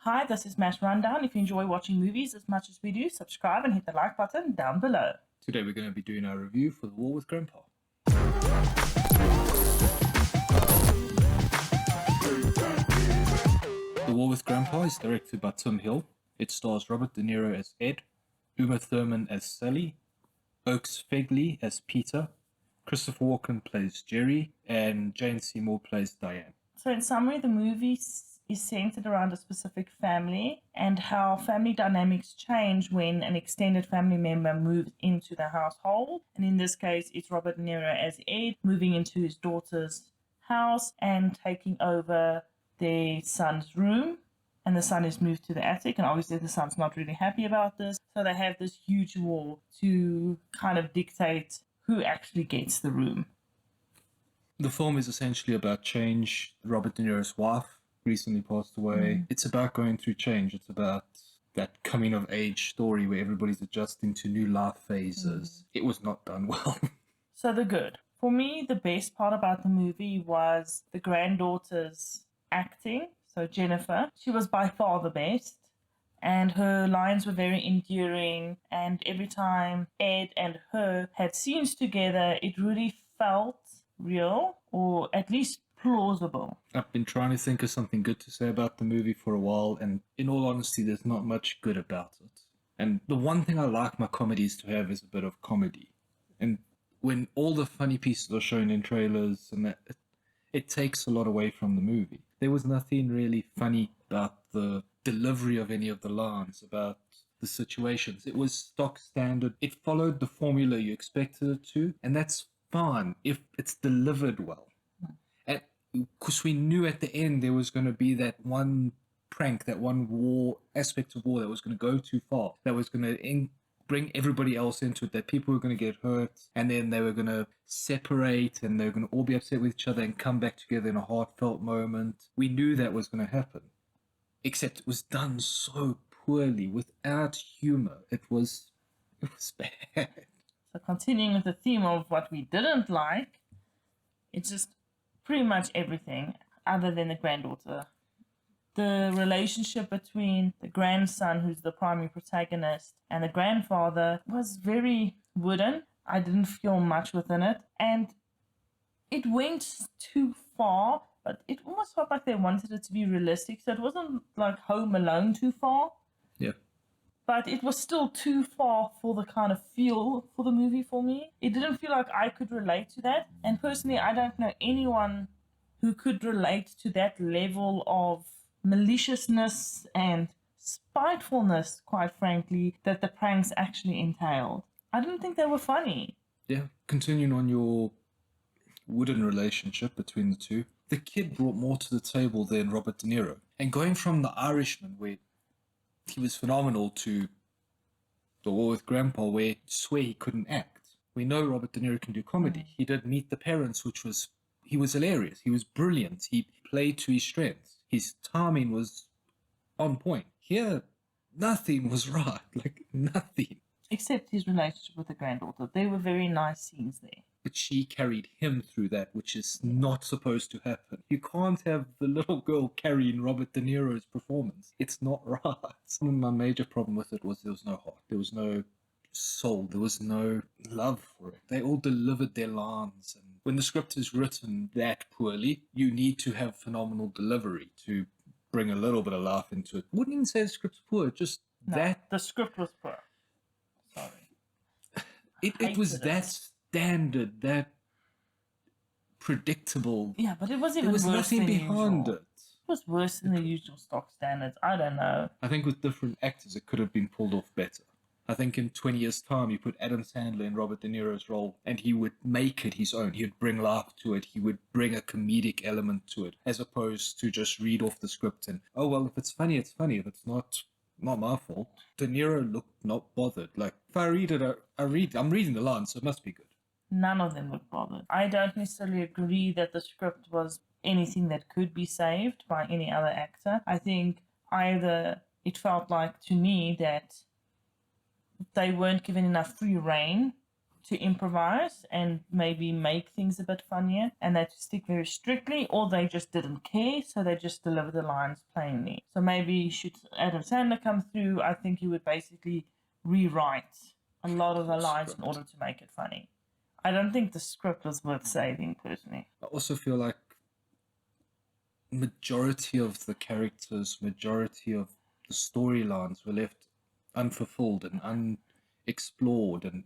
Hi, this is Matt Rundown. If you enjoy watching movies as much as we do, subscribe and hit the like button down below. Today we're going to be doing our review for The War with Grandpa. The War with Grandpa is directed by Tim Hill. It stars Robert De Niro as Ed, Uma Thurman as Sally, Oakes Fegley as Peter, Christopher Walken plays Jerry, and Jane Seymour plays Diane. So in summary, the movie is centered around a specific family and how family dynamics change when an extended family member moves into the household. And in this case, it's Robert De Niro as Ed moving into his daughter's house and taking over their son's room. And the son is moved to the attic, and obviously the son's not really happy about this. So they have this huge war to kind of dictate who actually gets the room. The film is essentially about change. Robert De Niro's wife recently passed away. It's about going through change. It's about that coming of age story where everybody's adjusting to new life phases. It was not done well. So the good. For me, the best part about the movie was the granddaughter's acting. So Jennifer, she was by far the best. And her lines were very endearing. And every time Ed and her had scenes together, it really felt real, or at least plausible. I've been trying to think of something good to say about the movie for a while, and in all honesty, there's not much good about it. And the one thing I like my comedies to have is a bit of comedy. And when all the funny pieces are shown in trailers, and that it takes a lot away from the movie. There was nothing really funny about the delivery of any of the lines, about the situations. It was stock standard. It followed the formula you expected it to, and that's fine if it's delivered well. And because we knew at the end there was going to be that one prank, that one war aspect of war that was going to go too far, that was going to bring everybody else into it, that people were going to get hurt, and then they were going to separate, and they were going to all be upset with each other and come back together in a heartfelt moment. We knew that was going to happen, except it was done so poorly, without humor. It was bad. So continuing with the theme of what we didn't like, it's just pretty much everything other than the granddaughter. The relationship between the grandson, who's the primary protagonist, and the grandfather was very wooden. I didn't feel much within it. And it went too far, but it almost felt like they wanted it to be realistic. So it wasn't like Home Alone too far. Yeah. But it was still too far for the kind of feel for the movie for me. It didn't feel like I could relate to that. And personally, I don't know anyone who could relate to that level of maliciousness and spitefulness, quite frankly, that the pranks actually entailed. I didn't think they were funny. Yeah. Continuing on your wooden relationship between the two, the kid brought more to the table than Robert De Niro. And going from The Irishman, where he was phenomenal, to The War with Grandpa, where you swear he couldn't act. We know Robert De Niro can do comedy. He did Meet the Parents, he was hilarious. He was brilliant. He played to his strengths. His timing was on point. Here, nothing was right. Like, nothing. Except his relationship with the granddaughter. They were very nice scenes there. But she carried him through that, which is not supposed to happen. You can't have the little girl carrying Robert De Niro's performance. It's not right. My major problem with it was there was no heart. There was no soul. There was no love for it. They all delivered their lines. And when the script is written that poorly, you need to have phenomenal delivery to bring a little bit of life into it. I wouldn't even say the script's poor, just that. The script was poor. Sorry. It was that standard, that predictable. Yeah, but it was even There was worse nothing than behind usual. it. It was worse than the usual stock standards. I don't know. I think with different actors, it could have been pulled off better. I think in 20 years' time, you put Adam Sandler in Robert De Niro's role, and he would make it his own. He would bring life to it. He would bring a comedic element to it, as opposed to just read off the script and, oh, well, if it's funny, it's funny. If it's not my fault. De Niro looked not bothered. Like, if I read it, I'm reading the lines, so it must be good. None of them looked bothered. I don't necessarily agree that the script was anything that could be saved by any other actor. I think either it felt like to me that they weren't given enough free rein to improvise and maybe make things a bit funnier, and they stick very strictly, or they just didn't care, so they just deliver the lines plainly. So maybe should Adam Sandler come through, I think he would basically rewrite a lot of the lines in order to make it funny. I don't think the script was worth saving, personally. I also feel like majority of the characters, majority of the storylines were left unfulfilled and unexplored and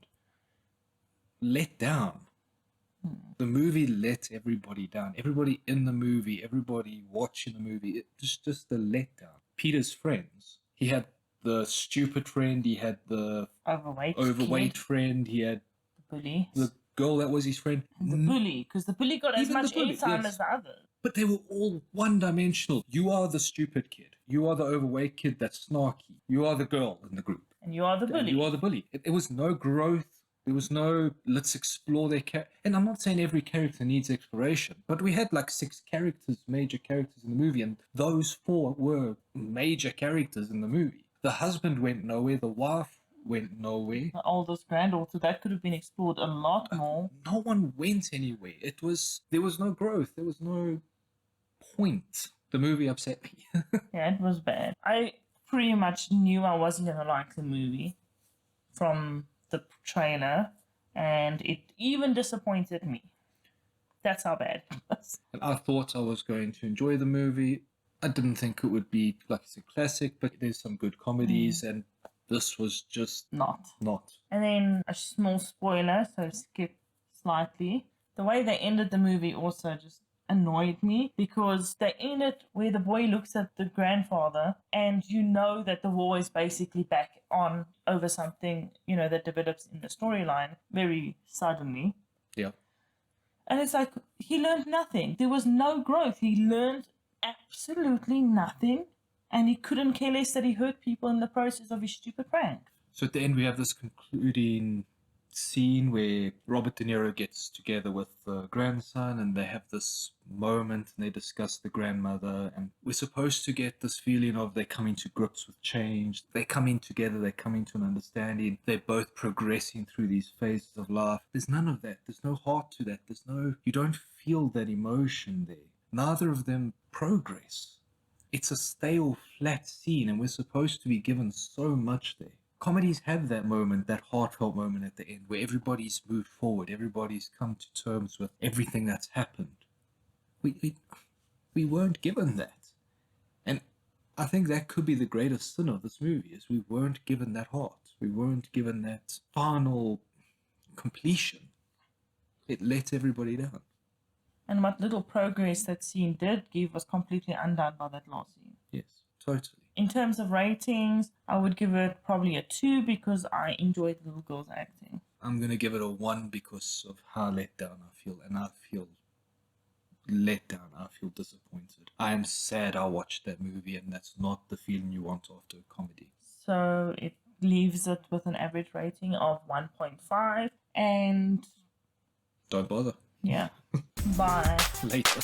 let down. The movie let everybody down. Everybody in the movie, everybody watching the movie, it was just a letdown. Peter's friends. He had the stupid friend, he had the overweight friend, he had the bully. The girl that was his friend. And the bully, because the bully got as much airtime as the others. But they were all one-dimensional. You are the stupid kid. You are the overweight kid that's snarky. You are the girl in the group. And you are the bully. And you are the bully. There was no growth. There was no, let's explore their character. And I'm not saying every character needs exploration, but we had like 6 characters, major characters in the movie, and those 4 were major characters in the movie. The husband went nowhere. The wife went nowhere. The oldest granddaughter, that could have been explored a lot more. No one went anywhere. There was no growth. There was no point. The movie upset me. Yeah, it was bad. I pretty much knew I wasn't going to like the movie from the trailer, and it even disappointed me. That's how bad it was. And I thought I was going to enjoy the movie. I didn't think it would be like it's a classic, but there's some good comedies, and this was just not. And then a small spoiler, so skip slightly. The way they ended the movie also just annoyed me, because they ended where the boy looks at the grandfather, and you know that the war is basically back on over something, that develops in the storyline very suddenly. Yeah. And it's like, he learned nothing. There was no growth. He learned absolutely nothing. And he couldn't care less that he hurt people in the process of his stupid prank. So at the end, we have this concluding scene where Robert De Niro gets together with the grandson, and they have this moment, and they discuss the grandmother. And we're supposed to get this feeling of they're coming to grips with change. They're coming together. They're coming to an understanding. They're both progressing through these phases of life. There's none of that. There's no heart to that. You don't feel that emotion there. Neither of them progress. It's a stale, flat scene, and we're supposed to be given so much there. Comedies have that moment, that heartfelt moment at the end, where everybody's moved forward, everybody's come to terms with everything that's happened. We weren't given that. And I think that could be the greatest sin of this movie, is we weren't given that heart. We weren't given that final completion. It let everybody down. And what little progress that scene did give was completely undone by that last scene. Yes, totally. In terms of ratings, I would give it probably a 2 because I enjoyed the little girl's acting. I'm going to give it a 1 because of how let down I feel. And I feel let down. I feel disappointed. I am sad I watched that movie, and that's not the feeling you want after a comedy. So it leaves it with an average rating of 1.5, and don't bother. Yeah. Bye. Later.